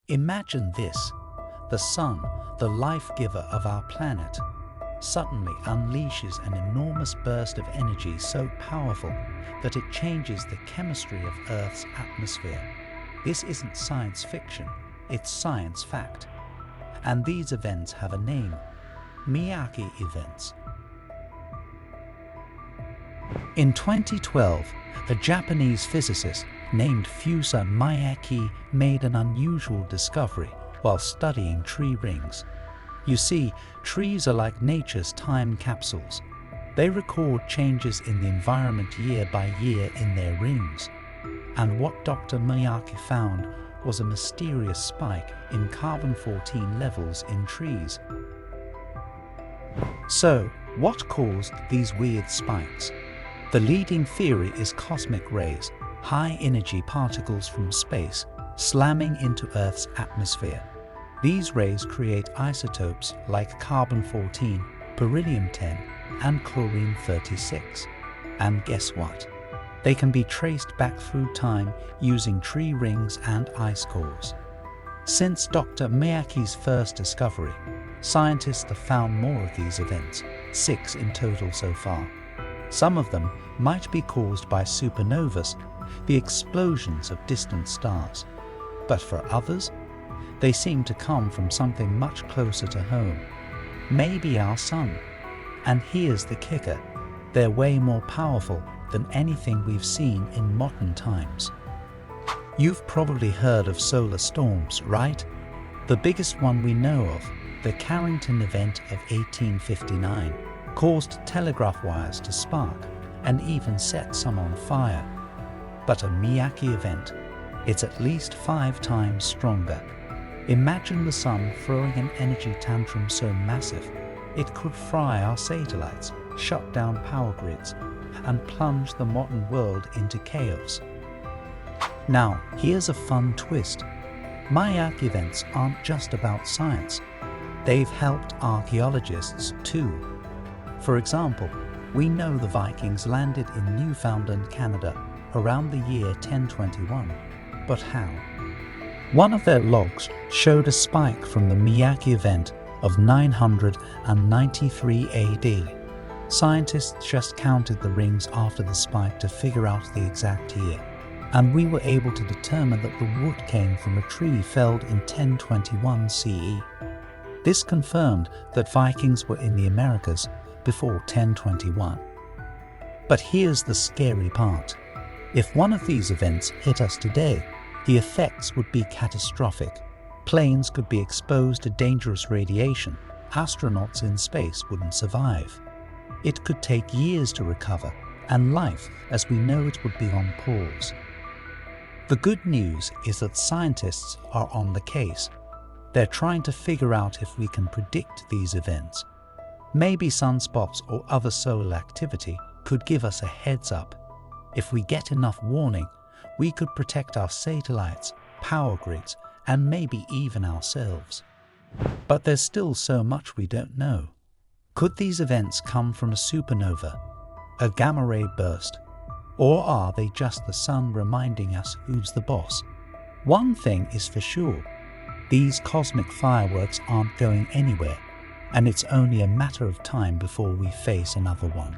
Imagine this: the sun, the life giver of our planet, suddenly unleashes an enormous burst of energy so powerful that it changes the chemistry of Earth's atmosphere. This isn't science fiction, it's science fact. And these events have a name: Miyake Events. In 2012, a Japanese physicist named Fusa Miyake made an unusual discovery while studying tree rings. You see, trees are like nature's time capsules. They record changes in the environment year by year in their rings. And what Dr. Miyake found was a mysterious spike in carbon-14 levels in trees. So, what caused these weird spikes? The leading theory is cosmic rays, high-energy particles from space, slamming into Earth's atmosphere. These rays create isotopes like carbon-14, beryllium-10, and chlorine-36. And guess what? They can be traced back through time using tree rings and ice cores. Since Dr. Miyake's first discovery, scientists have found more of these events, 6 in total so far. Some of them might be caused by supernovas, the explosions of distant stars. But for others, they seem to come from something much closer to home, maybe our sun. And here's the kicker: they're way more powerful than anything we've seen in modern times. You've probably heard of solar storms, right? The biggest one we know of, the Carrington event of 1859, caused telegraph wires to spark and even set some on fire. But a Miyake event, it's at least 5 times stronger. Imagine the sun throwing an energy tantrum so massive it could fry our satellites, shut down power grids, and plunge the modern world into chaos. Now, here's a fun twist. Miyake events aren't just about science. They've helped archaeologists too. For example, we know the Vikings landed in Newfoundland, Canada around the year 1021. But how? One of their logs showed a spike from the Miyake event of 993 AD. Scientists just counted the rings after the spike to figure out the exact year, and we were able to determine that the wood came from a tree felled in 1021 CE. This confirmed that Vikings were in the Americas before 1021. But here's the scary part. If one of these events hit us today, the effects would be catastrophic. Planes could be exposed to dangerous radiation. Astronauts in space wouldn't survive. It could take years to recover, and life as we know it would be on pause. The good news is that scientists are on the case. They're trying to figure out if we can predict these events. Maybe sunspots or other solar activity could give us a heads up. If we get enough warning, we could protect our satellites, power grids, and maybe even ourselves. But there's still so much we don't know. Could these events come from a supernova, a gamma ray burst, or are they just the sun reminding us who's the boss? One thing is for sure: these cosmic fireworks aren't going anywhere, and it's only a matter of time before we face another one.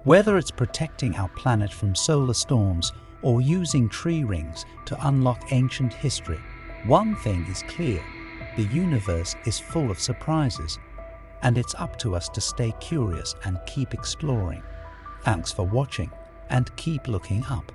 Whether it's protecting our planet from solar storms or using tree rings to unlock ancient history, one thing is clear: the universe is full of surprises, and it's up to us to stay curious and keep exploring. Thanks for watching, and keep looking up.